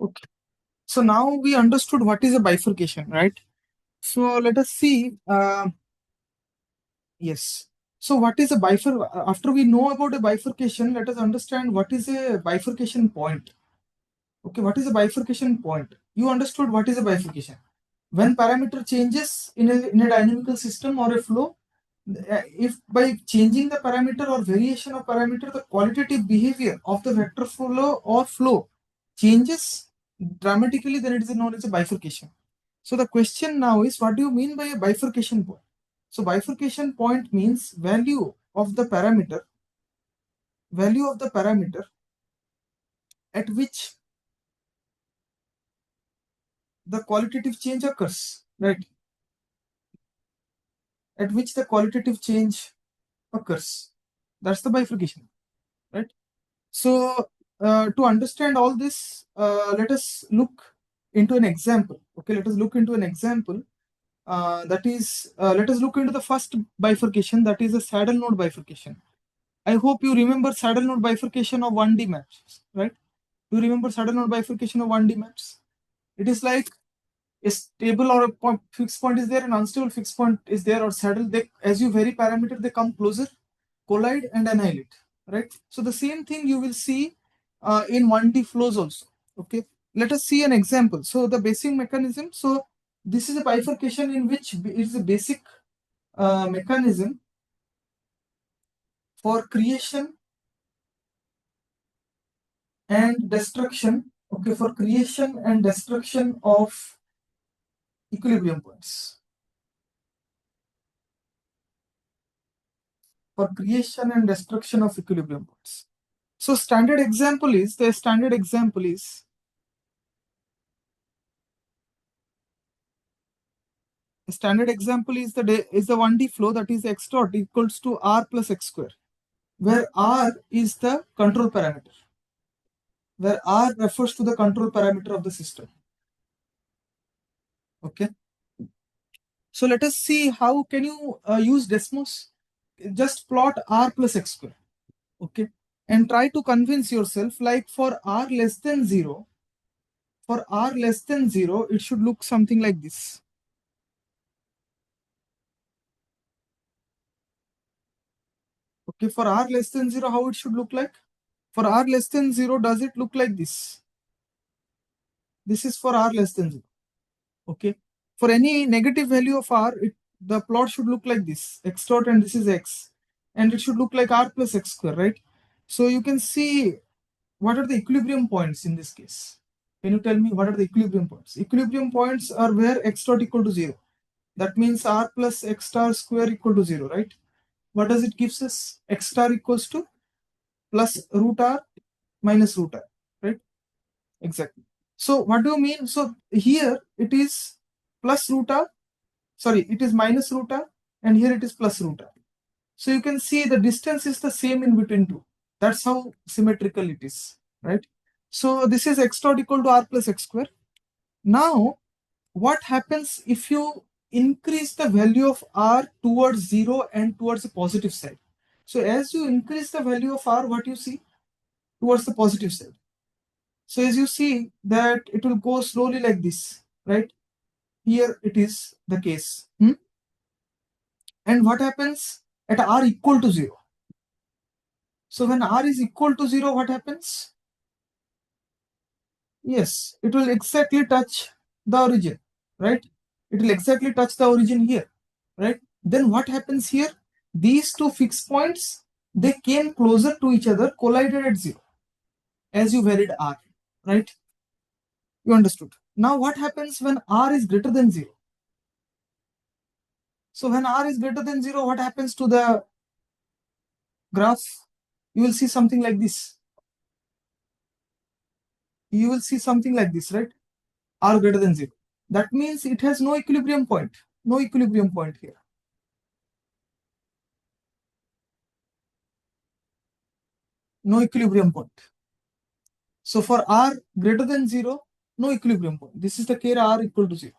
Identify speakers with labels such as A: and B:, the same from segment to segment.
A: Okay. So now we understood what is a bifurcation, right? So let us see. Yes. So what is a After we know about a bifurcation, let us understand what is a bifurcation point. Okay, what is a bifurcation point? You understood what is a bifurcation. When parameter changes in a dynamical system or a flow, if by changing the parameter or variation of parameter, the qualitative behavior of the vector flow changes dramatically, then it is known as a bifurcation. So the question now is, what do you mean by a bifurcation point? So bifurcation point means value of the parameter at which the qualitative change occurs, right? At which the qualitative change occurs. That's the bifurcation, right? So to understand all this, let us look into an example. Okay, let us look into an example. Let us look into the first bifurcation, that is a saddle node bifurcation. I hope you remember saddle node bifurcation of 1D maps, right? Do you remember saddle node bifurcation of 1D maps? It is like a stable or a fixed point is there, an unstable fixed point is there, or saddle. They, as you vary parameter, they come closer, collide, and annihilate, right? So the same thing you will see in 1D flows also. Okay, let us see an example. So the basic mechanism. So this is a bifurcation in which it is a basic mechanism for creation and destruction. Okay, for creation and destruction of equilibrium points. For creation and destruction of equilibrium points. So the standard example is the 1D flow, that is x dot equals to r plus x square, where r is the control parameter, where r refers to the control parameter of the system. Okay. So let us see how can you use Desmos. Just plot r plus x square. Okay, and try to convince yourself, like for r less than 0, it should look something like this. Okay, for r less than 0, how it should look like? For r less than 0, does it look like this? This is for r less than 0. Okay, for any negative value of r, the plot should look like this, x dot, and this is x, and it should look like r plus x square, right? So you can see what are the equilibrium points in this case. Can you tell me what are the equilibrium points? Equilibrium points are where x dot equal to 0. That means r plus x star square equal to 0, right? What does it gives us? X star equals to plus root r minus root r, right? Exactly. So what do you mean? So here it is plus root r, sorry, it is minus root r, and here it is plus root r. So you can see the distance is the same in between two. That's how symmetrical it is, right? So this is x dot equal to r plus x square. Now, what happens if you increase the value of r towards 0 and towards the positive side? So as you increase the value of r, what you see? Towards the positive side. So as you see that it will go slowly like this, right? Here it is the case. And what happens at r equal to 0? So when r is equal to 0, what happens? Yes, it will exactly touch the origin, right? It will exactly touch the origin here, right? Then what happens here? These two fixed points, they came closer to each other, collided at 0 as you varied r, right? You understood. Now what happens when r is greater than 0? So when r is greater than 0, what happens to the graph? You will see something like this. You will see something like this, right? R greater than 0. That means it has no equilibrium point. No equilibrium point here. No equilibrium point. So for r greater than 0, no equilibrium point. This is the case r equal to 0,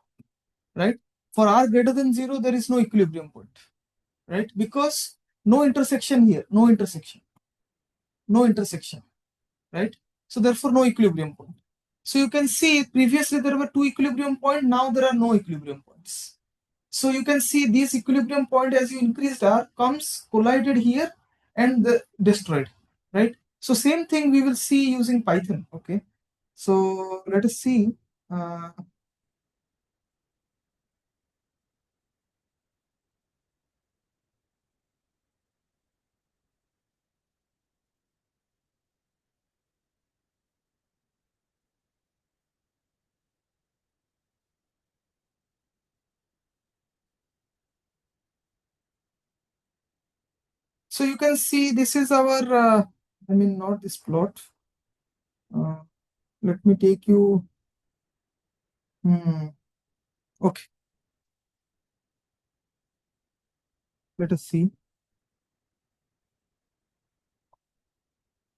A: right? For r greater than 0, there is no equilibrium point, right? Because no intersection here, no intersection, right? So therefore no equilibrium point. So you can see previously there were two equilibrium points, now there are no equilibrium points. So you can see this equilibrium point as you increased R comes collided here and destroyed, right? So same thing we will see using Python, okay? So let us see. Uh, so you can see this is our, I mean, not this plot. Uh, Let me take you. Okay, let us see.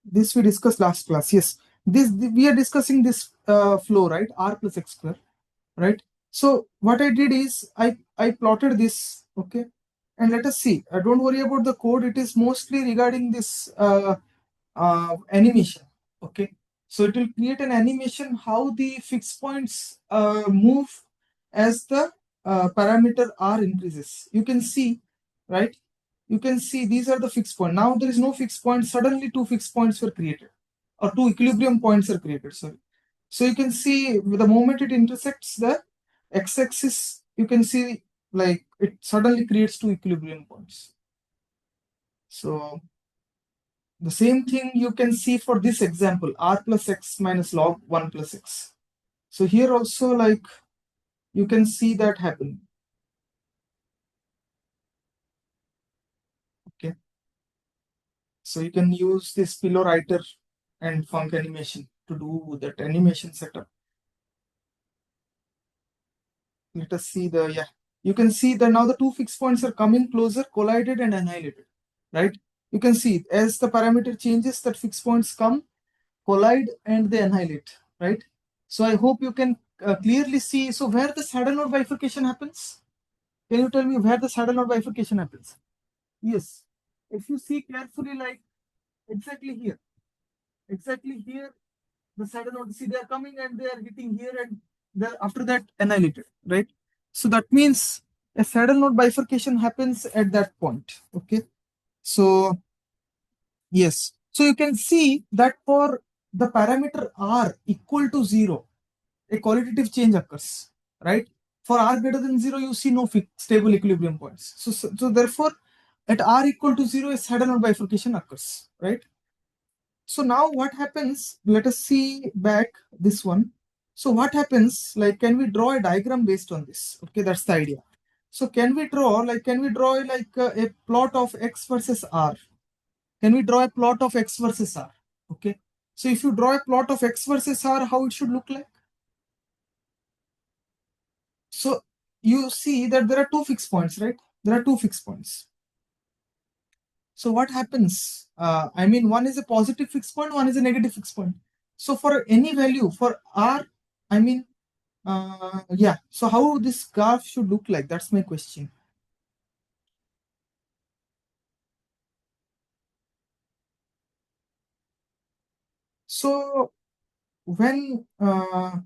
A: This we discussed last class. Yes, this we are discussing this flow, right? R plus x square, right? So what I did is I plotted this, okay, and let us see. Don't worry about the code. It is mostly regarding this animation, okay. So it will create an animation how the fixed points move as the parameter R increases. You can see, right? You can see these are the fixed point. Now there is no fixed point. Suddenly two fixed points were created, or two equilibrium points are created. Sorry. So you can see the moment it intersects the x-axis, you can see like it suddenly creates two equilibrium points. So the same thing you can see for this example, r plus x minus log 1 plus x. So here also like you can see that happen. Okay. So you can use this pillow writer and funk animation to do that animation setup. Let us see the, yeah. You can see that now the two fixed points are coming closer, collided and annihilated, right? You can see as the parameter changes, that fixed points come, collide and they annihilate, right? So I hope you can clearly see. So where the saddle node bifurcation happens? Can you tell me where the saddle node bifurcation happens? Yes. If you see carefully, like exactly here, the saddle node, see they are coming and they are hitting here and they're after that annihilated, right? So that means a saddle node bifurcation happens at that point, okay? So yes. So you can see that for the parameter R equal to 0, a qualitative change occurs, right? For R greater than 0, you see no fixed stable equilibrium points. So therefore, at R equal to 0, a saddle node bifurcation occurs, right? So now what happens? Let us see back this one. So what happens? Like, can we draw a diagram based on this? Okay, that's the idea. So can we draw like a plot of x versus R? Can we draw a plot of x versus R? Okay. So if you draw a plot of x versus R, how it should look like? So you see that there are two fixed points, right? There are two fixed points. So what happens? I mean, one is a positive fixed point, one is a negative fixed point. So for any value for R, I mean, yeah. So how this graph should look like? That's my question. So when I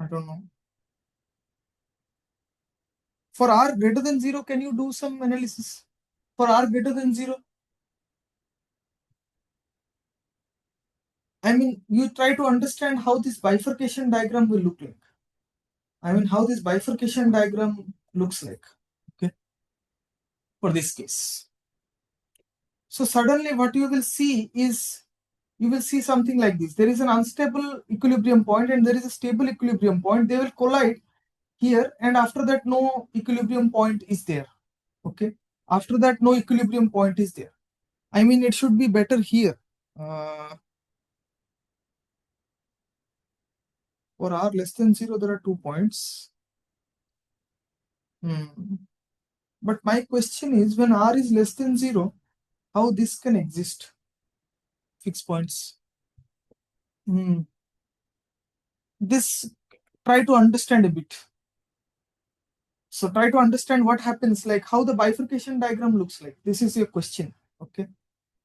A: don't know, for R greater than 0, can you do some analysis? For R greater than 0, I mean, you try to understand how this bifurcation diagram will look like. I mean, how this bifurcation diagram looks like, okay, for this case. So suddenly what you will see is, you will see something like this. There is an unstable equilibrium point and there is a stable equilibrium point. They will collide here, and after that no equilibrium point is there, okay. After that no equilibrium point is there. I mean, it should be better here. For r less than 0, there are 2 points. But my question is, when r is less than 0, how this can exist? Fixed points. This, try to understand a bit. So try to understand what happens, like how the bifurcation diagram looks like. This is your question, okay?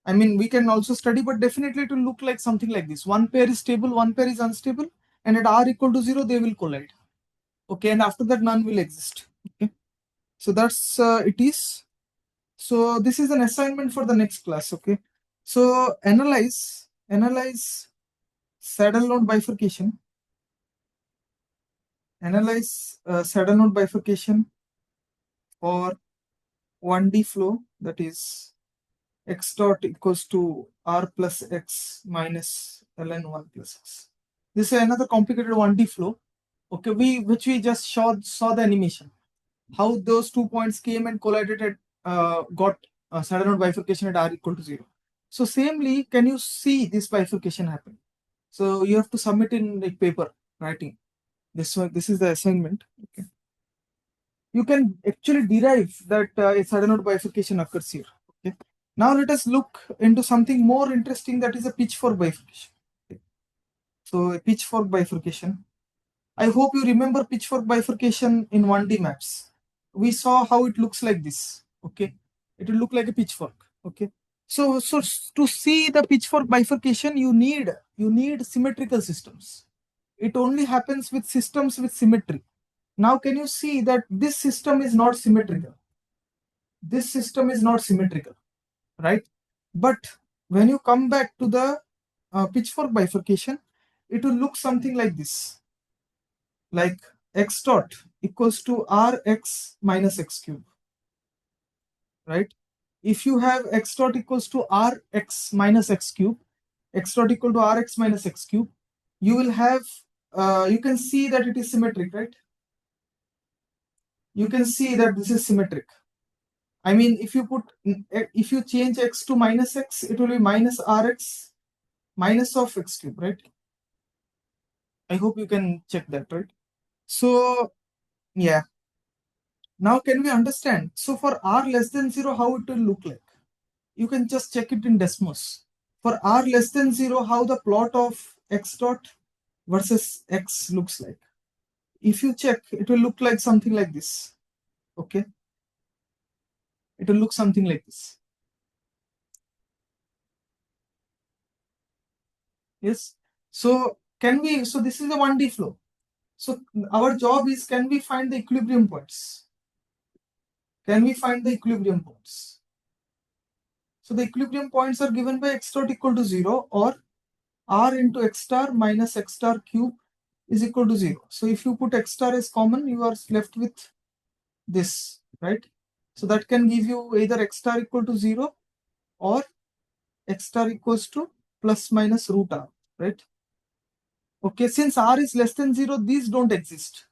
A: I mean, we can also study, but definitely it will look like something like this. One pair is stable, one pair is unstable, and at r equal to 0, they will collide. Okay, and after that, none will exist. Okay, so that's it is. So this is an assignment for the next class. Okay, so analyze saddle node bifurcation. Analyze saddle node bifurcation for 1D flow, that is x dot equals to r plus x minus ln 1 plus x. This is another complicated 1D flow. Okay, which we just saw the animation, how those 2 points came and collided at got saddle node bifurcation at r equal to 0. So samely, can you see this bifurcation happen? So you have to submit in the paper writing. This one, this is the assignment. Okay, you can actually derive that a saddle node bifurcation occurs here. Okay, now let us look into something more interesting, that is a pitchfork bifurcation. Okay. So a pitchfork bifurcation. I hope you remember pitchfork bifurcation in 1D maps. We saw how it looks like this. Okay, it will look like a pitchfork. Okay, so to see the pitchfork bifurcation, you need symmetrical systems. It only happens with systems with symmetry. Now, can you see that this system is not symmetrical? This system is not symmetrical, right? But when you come back to the pitchfork bifurcation, it will look something like this, like x dot equals to rx minus x cube, right? If you have x dot equals to rx minus x cube, x dot equal to rx minus x cube, you will have, you can see that it is symmetric, right? You can see that this is symmetric. I mean, if you change x to minus x, it will be minus rx minus of x cube, right? I hope you can check that, right? So, yeah. Now, can we understand? So, for r less than 0, how it will look like? You can just check it in Desmos. For r less than 0, how the plot of x dot versus x looks like. If you check, it will look like something like this. Okay? It will look something like this. Yes? So, so this is a 1D flow. So, our job is, can we find the equilibrium points? Can we find the equilibrium points? So the equilibrium points are given by x dot equal to 0 or r into x star minus x star cube is equal to 0. So if you put x star as common, you are left with this, right? So that can give you either x star equal to 0 or x star equals to plus minus root r, right? Okay, since r is less than 0, these don't exist.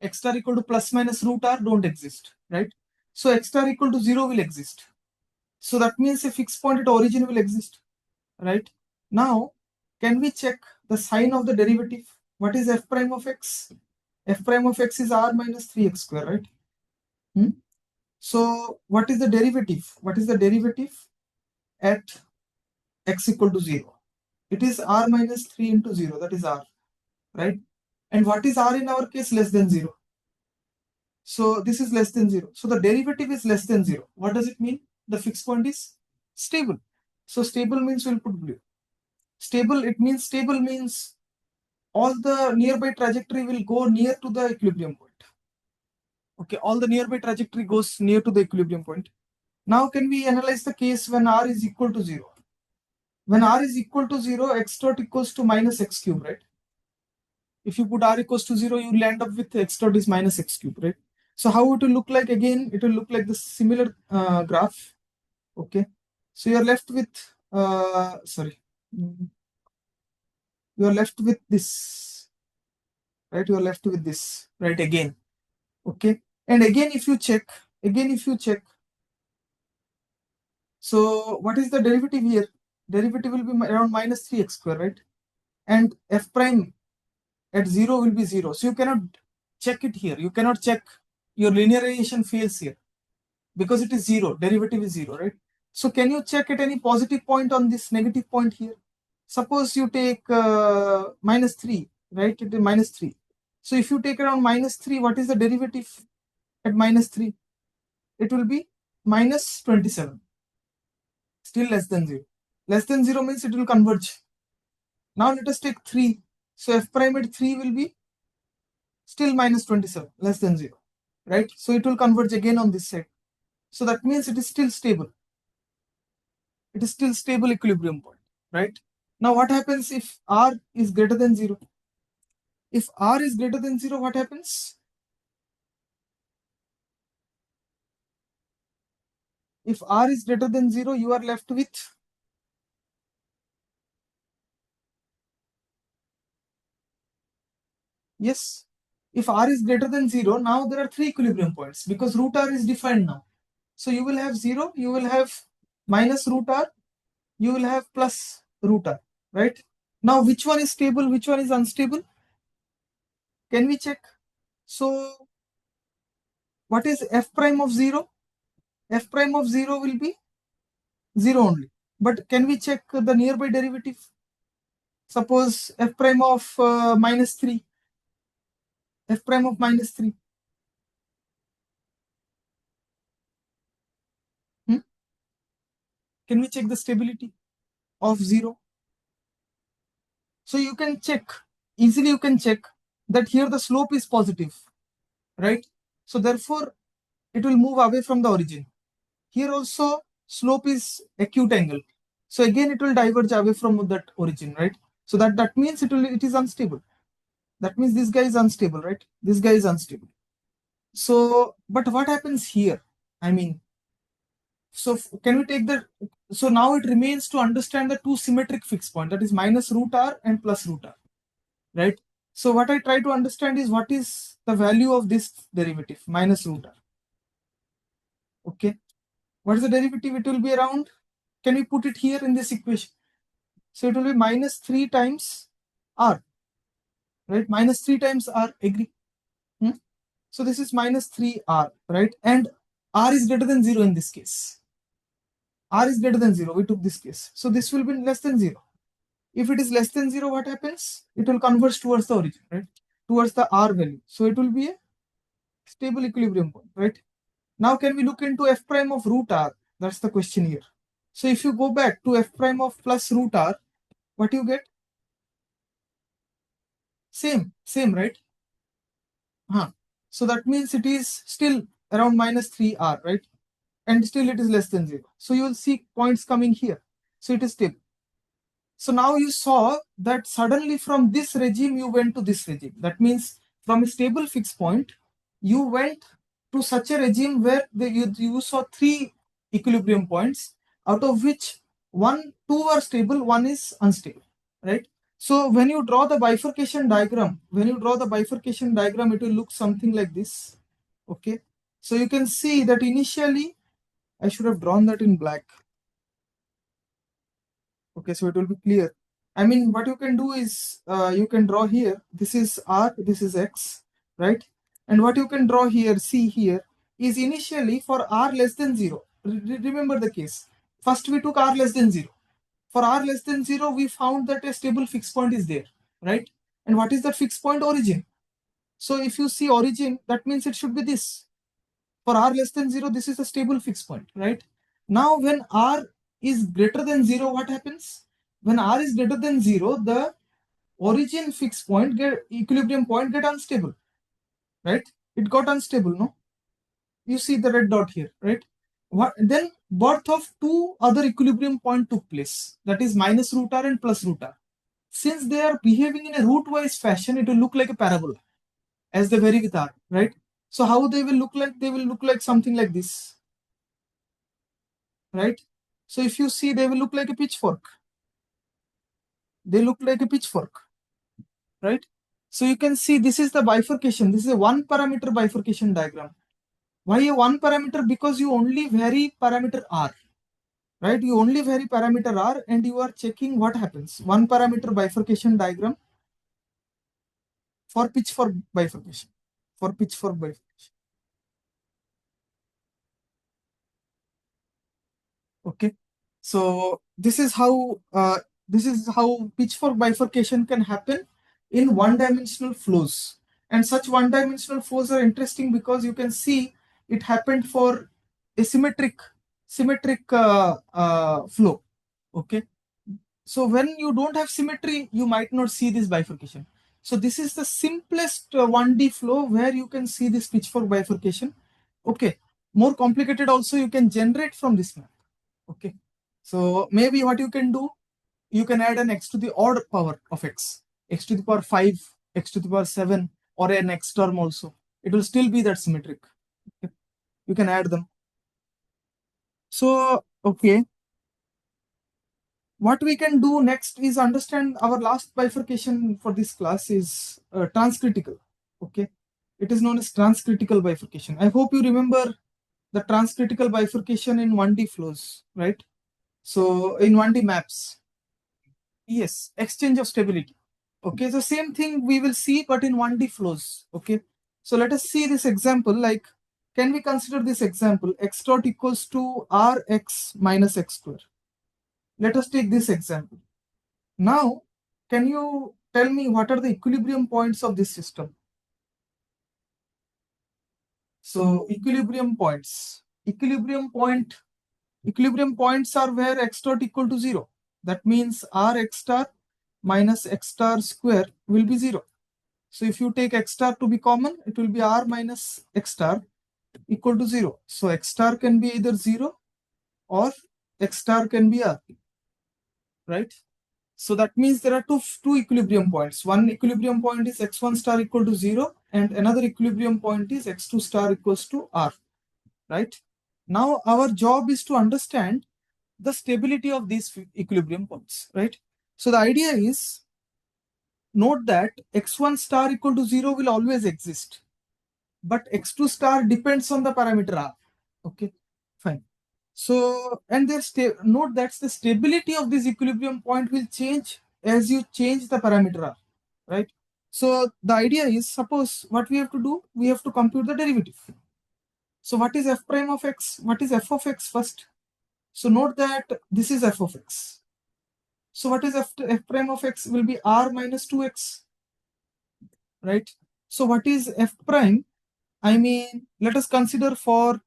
A: X star equal to plus minus root r don't exist, right? So x star equal to 0 will exist. So that means a fixed point at origin will exist, right? Now, can we check the sign of the derivative? What is f prime of x? F prime of x is r minus 3x square, right? So what is the derivative? What is the derivative at x equal to 0? It is r minus 3 into 0, that is r, right? And what is r in our case? Less than 0. So this is less than 0. So the derivative is less than 0. What does it mean? The fixed point is stable. So stable means we'll put blue. Stable, it means stable means all the nearby trajectory will go near to the equilibrium point. Okay, all the nearby trajectory goes near to the equilibrium point. Now can we analyze the case when r is equal to 0? When r is equal to 0, x dot equals to minus x cube, right? If you put r equals to 0, you will end up with x dot is minus x cube, right? So how it will look like? Again, it will look like the similar graph. Okay, so you are left with you are left with this, right? You are left with this, right? Again, okay, and again if you check, so what is the derivative here? Derivative will be around minus 3x square, right? And f prime at 0 will be 0. So you cannot check it here. You cannot check, your linearization fails here because it is 0. Derivative is 0, right? So can you check at any positive point on this negative point here? Suppose you take minus 3, right? It is minus 3. So if you take around minus 3, what is the derivative at minus 3? It will be minus 27. Still less than 0. Less than 0 means it will converge. Now let us take 3. So f prime at 3 will be still minus 27, less than 0. Right? So it will converge again on this side. So that means it is still stable. It is still stable equilibrium point. Right? Now what happens if r is greater than 0? If r is greater than 0, what happens? If r is greater than 0, you are left with yes. If r is greater than 0, now there are 3 equilibrium points because root r is defined now. So you will have 0, you will have minus root r, you will have plus root r, right? Now which one is stable, which one is unstable? Can we check? So what is f prime of 0? F prime of 0 will be 0 only. But can we check the nearby derivative? Suppose f prime of minus 3. F prime of minus 3. Hmm? Can we check the stability of 0? So you can check, easily you can check that here the slope is positive, right? So therefore, it will move away from the origin. Here also, slope is acute angle. So again, it will diverge away from that origin, right? So that means it is unstable. That means this guy is unstable, right? This guy is unstable. So, but what happens here? I mean, so can we take the, so now it remains to understand the two symmetric fixed point, that is minus root r and plus root r, right? So what I try to understand is what is the value of this derivative, minus root r. Okay. What is the derivative? It will be around, can we put it here in this equation? So it will be minus 3 times r, right? Minus 3 times r, agree? Hmm? So this is minus 3r, right? And r is greater than 0 in this case. R is greater than 0, we took this case. So this will be less than 0. If it is less than 0, what happens? It will converge towards the origin, right? Towards the r value. So it will be a stable equilibrium point, right? Now can we look into f prime of root r? That's the question here. So if you go back to f prime of plus root r, what you get? Same, right? So that means it is still around minus 3r, right? And still it is less than 0. So you will see points coming here. So it is stable. So now you saw that suddenly from this regime you went to this regime. That means from a stable fixed point, you went to such a regime where you saw 3 equilibrium points, out of which two are stable, one is unstable, right? So when you draw the bifurcation diagram, it will look something like this. Okay. So you can see that initially, I should have drawn that in black. Okay, so it will be clear. I mean, what you can do is you can draw here. This is R, this is X, right? And what you can draw here, see here, is initially for R less than 0. Remember the case. First we took R less than 0. For R less than 0, we found that a stable fixed point is there, right? And what is that fixed point? Origin. So if you see origin, that means it should be this. For r less than 0, this is a stable fixed point, right? Now when r is greater than 0, what happens? When r is greater than 0, the origin fixed point, equilibrium point get unstable, right? It got unstable, no? You see the red dot here, right? Then birth of two other equilibrium point took place, that is minus root r and plus root r. Since they are behaving in a root-wise fashion, it will look like a parabola as they vary with r, right? So how they will look like? They will look like something like this, right? So if you see, they will look like a pitchfork. They look like a pitchfork, right? So you can see this is the bifurcation. This is a one parameter bifurcation diagram. Why a one parameter? Because you only vary parameter r, right? You only vary parameter r and you are checking what happens. One parameter bifurcation diagram for pitchfork bifurcation. For pitchfork bifurcation. Okay. So this is how pitchfork bifurcation can happen in one-dimensional flows. And such one-dimensional flows are interesting because you can see it happened for asymmetric symmetric flow. Okay. So when you don't have symmetry, you might not see this bifurcation. So this is the simplest 1D flow where you can see this pitchfork bifurcation. Okay. More complicated also you can generate from this map. Okay. So maybe what you can do, you can add an x to the odd power of x to the power 5, x to the power 7, or an x term also. It will still be that symmetric. Okay. You can add them. So, okay. What we can do next is understand our last bifurcation for this class is transcritical. Okay. It is known as transcritical bifurcation. I hope you remember the transcritical bifurcation in 1D flows, right? So in 1D maps, yes, exchange of stability. Okay, so same thing we will see, but in 1D flows. Okay, so let us see this example. Like, can we consider this example? X dot equals to Rx minus x square. Let us take this example. Now, can you tell me what are the equilibrium points of this system? So, equilibrium points. Equilibrium points are where x dot equal to 0. That means Rx star minus x star square will be 0. So if you take x star to be common, it will be r minus x star equal to 0. So x star can be either 0 or x star can be r, right? So that means there are two equilibrium points. One equilibrium point is x1 star equal to 0 and another equilibrium point is x2 star equals to r, right? Now our job is to understand the stability of these equilibrium points, right? So the idea is, note that x1 star equal to 0 will always exist, but x2 star depends on the parameter r. Okay, fine. So, and note that the stability of this equilibrium point will change as you change the parameter r, right? So the idea is, suppose what we have to do, we have to compute the derivative. So what is f prime of x? What is f of x first? So note that this is f of x. So what is f prime of x will be r minus 2x, right? So what is f prime? I mean, let us consider for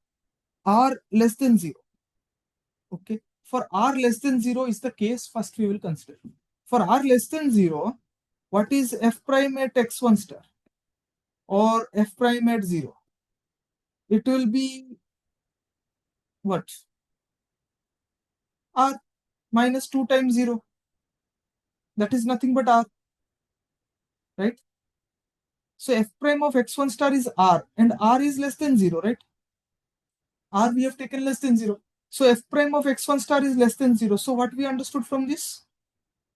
A: r less than 0. Okay. For r less than 0 is the case, first we will consider. For r less than 0, what is f prime at x1 star or f prime at 0? It will be what? R minus 2 times 0. That is nothing but r, right? So f prime of x1 star is r and r is less than 0, right? R we have taken less than 0. So f prime of x1 star is less than 0. So what we understood from this?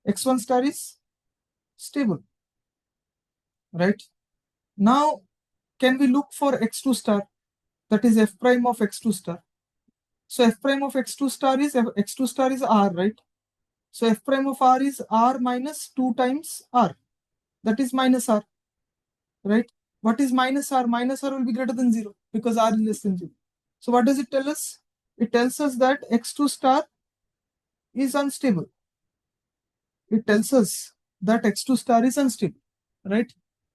A: X1 star is stable, right? Now, can we look for x2 star? That is f prime of x2 star. So f prime of x2 star is x2 star is r, right? So f prime of r is r minus 2 times r. That is minus r, right? What is minus r? Minus r will be greater than 0 because r is less than 0. So what does it tell us? It tells us that x2 star is unstable. It tells us that x2 star is unstable, right?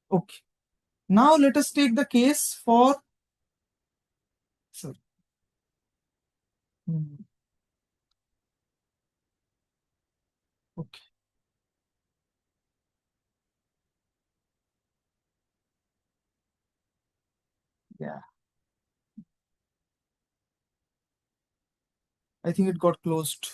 A: Okay. Now let us take the case for, sorry. Okay. Yeah. I think it got closed.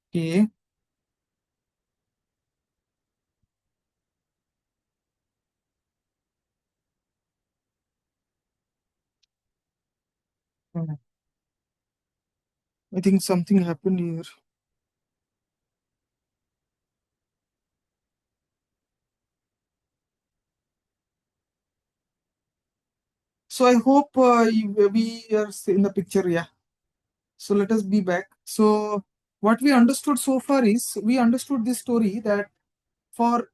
A: Okay. I think something happened here. So I hope we are in the picture. Yeah. So let us be back. So what we understood so far is, we understood this story that for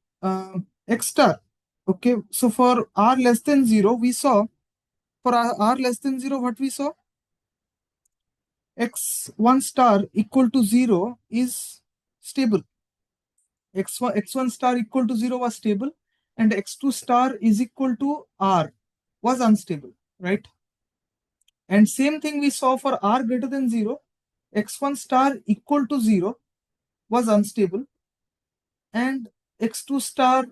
A: x star, okay, so for r less than 0, we saw, for r less than 0, what we saw? X1 star equal to 0 is stable. x1 star equal to 0 was stable, and x2 star is equal to r was unstable, right? And same thing we saw for r greater than 0, x1 star equal to 0 was unstable, and x2 star,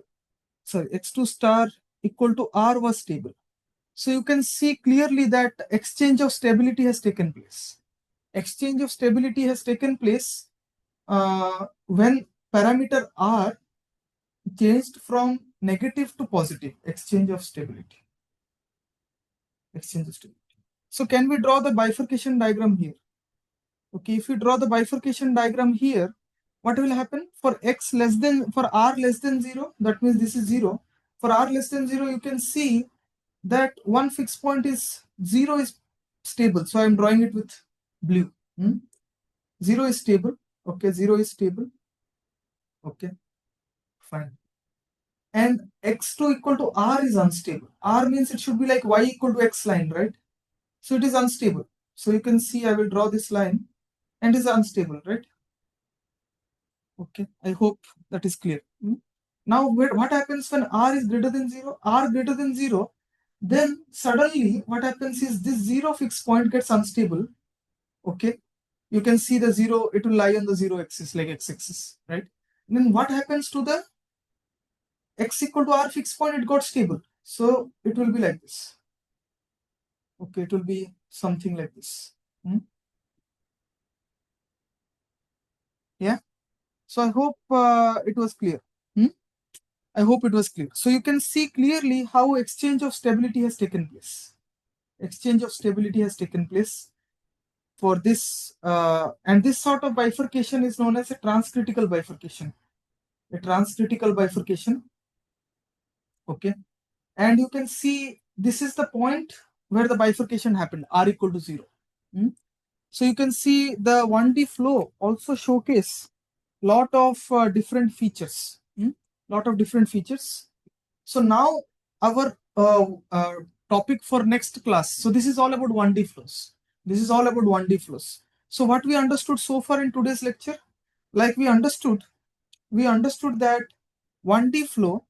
A: x2 star equal to r was stable. So you can see clearly that exchange of stability has taken place. Exchange of stability has taken place when parameter r changed from negative to positive. Exchange of stability. Exchange of stability. So can we draw the bifurcation diagram here? Okay, if you draw the bifurcation diagram here, what will happen for r less than 0? That means this is 0. For r less than 0, you can see that one fixed point is 0 is stable. So I'm drawing it with blue. 0 is stable. Okay, 0 is stable. Okay, fine. And x2 equal to r is unstable. R means it should be like y equal to x line, right? So it is unstable. So you can see I will draw this line and it is unstable, right? Okay, I hope that is clear. Now, what happens when r is greater than 0? R greater than 0, then suddenly what happens is this 0 fixed point gets unstable. Okay, you can see the 0, it will lie on the 0 axis, like x-axis, right? And then what happens to the x equal to r fixed point? It got stable. So it will be like this. Okay, it will be something like this. Yeah. So I hope it was clear. I hope it was clear. So you can see clearly how exchange of stability has taken place. Exchange of stability has taken place for this, and this sort of bifurcation is known as a transcritical bifurcation. A transcritical bifurcation. Okay. And you can see this is the point where the bifurcation happened, r equal to 0. So you can see the 1D flow also showcase lot of different features. Lot of different features. So now our topic for next class. So this is all about 1D flows. This is all about 1D flows. So what we understood so far in today's lecture, like we understood that 1D flow,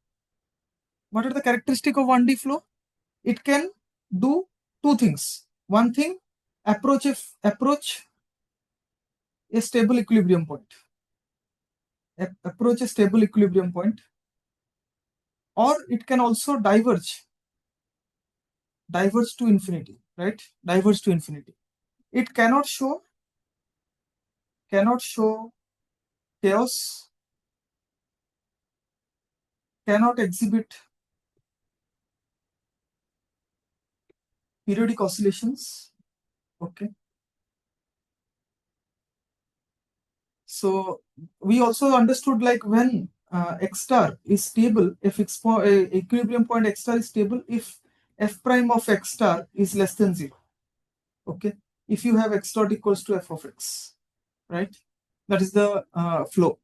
A: what are the characteristics of 1D flow? It can do two things. One thing, approach a stable equilibrium point. Approach a stable equilibrium point, or it can also diverge to infinity, right? Diverge to infinity. It cannot show chaos, cannot exhibit periodic oscillations. Okay. So we also understood like when x star is stable, if equilibrium point x star is stable if f prime of x star is less than 0. Okay. If you have x dot equals to f of x, right? That is the flow.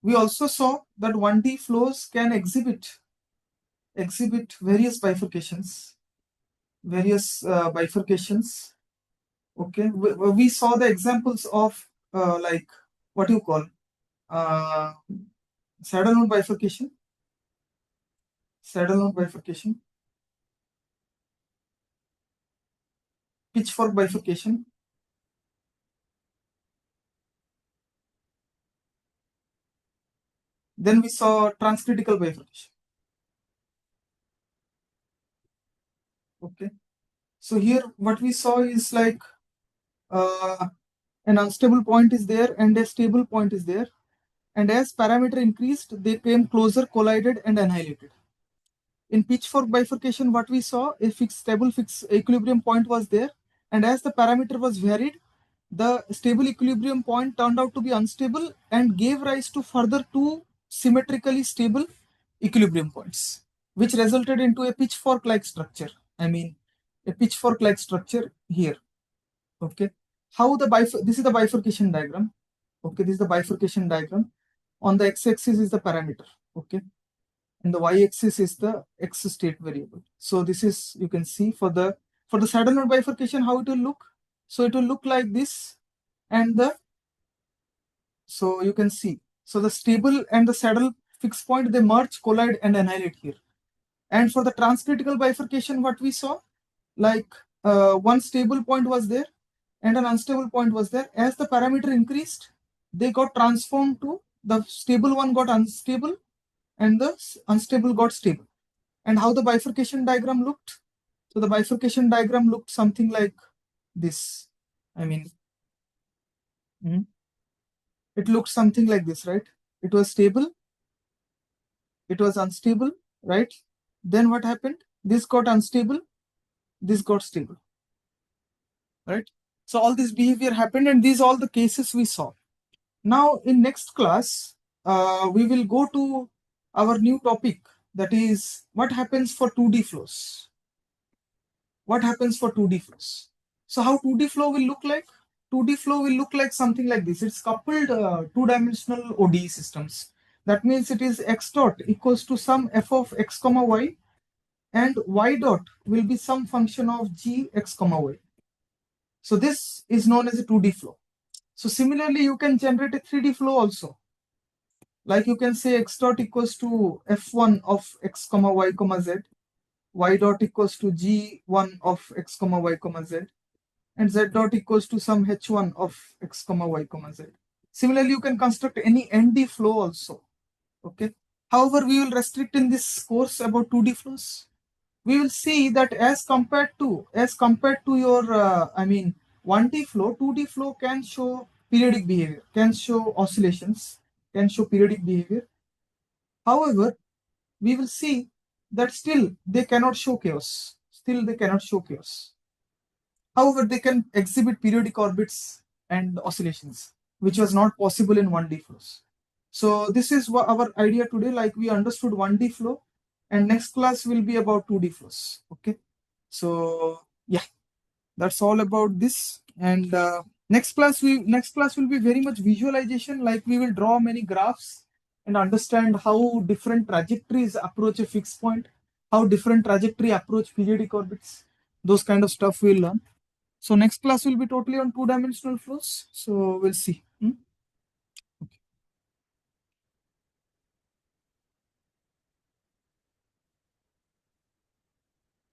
A: We also saw that 1D flows can exhibit various bifurcations. Okay, we saw the examples of like what you call uh, saddle node bifurcation, pitchfork bifurcation. Then we saw transcritical bifurcation. Okay, so here what we saw is like an unstable point is there and a stable point is there, and as parameter increased, they came closer, collided, and annihilated. In pitchfork bifurcation, what we saw, a stable equilibrium point was there, and as the parameter was varied, the stable equilibrium point turned out to be unstable and gave rise to further two symmetrically stable equilibrium points, which resulted into a pitchfork-like structure. I mean, a pitchfork-like structure here. Okay, how the this is the bifurcation diagram. Okay, this is the bifurcation diagram. On the x-axis is the parameter. Okay, and the y-axis is the x state variable. So this is, you can see for the saddle node bifurcation how it will look. So it will look like this, and so you can see So the stable and the saddle fixed point, they merge, collide, and annihilate here. And for the transcritical bifurcation, what we saw, like one stable point was there and an unstable point was there. As the parameter increased, they got transformed to the stable one got unstable and the unstable got stable. And how the bifurcation diagram looked? So the bifurcation diagram looked something like this. I mean, it looked something like this, right? It was stable, it was unstable, right? Then what happened? This got unstable, this got stable, right? So all this behavior happened, and these all the cases we saw. Now in next class, we will go to our new topic, that is what happens for 2D flows. What happens for 2D flows? So how 2D flow will look like? 2D flow will look like something like this. It's coupled two-dimensional ODE systems. That means it is x dot equals to some f of x comma y, and y dot will be some function of g x comma y. So this is known as a 2D flow. So similarly, you can generate a 3D flow also. Like you can say x dot equals to f1 of x comma y comma z, y dot equals to g1 of x comma y comma z, and z dot equals to some h1 of x comma y comma z. Similarly, you can construct any ND flow also. Okay. However, we will restrict in this course about 2D flows. We will see that as compared to your 1D flow, 2D flow can show periodic behavior, can show oscillations, can show periodic behavior. However, we will see that still they cannot show chaos. Still they cannot show chaos. However, they can exhibit periodic orbits and oscillations, which was not possible in 1D flows. So this is what our idea today. Like we understood 1D flow, and next class will be about 2D flows. Okay. So yeah, that's all about this. And next class will be very much visualization. Like we will draw many graphs and understand how different trajectories approach a fixed point, how different trajectory approach periodic orbits. Those kind of stuff we'll learn. So next class will be totally on two-dimensional flows. So we'll see.